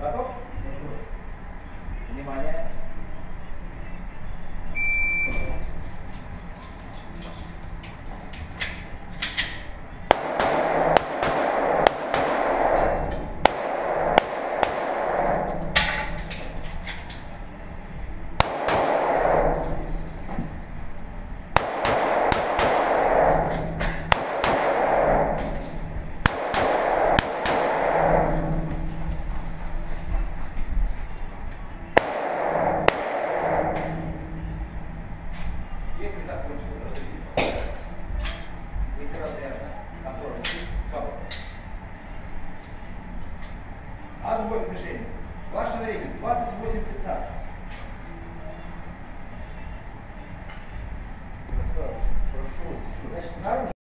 Готов? Внимание. Если закончил развитие, если разряжено, контроль, кого? Отбой к движению. Ваше время 28:15. Красавчик, прошел. Значит, наружу.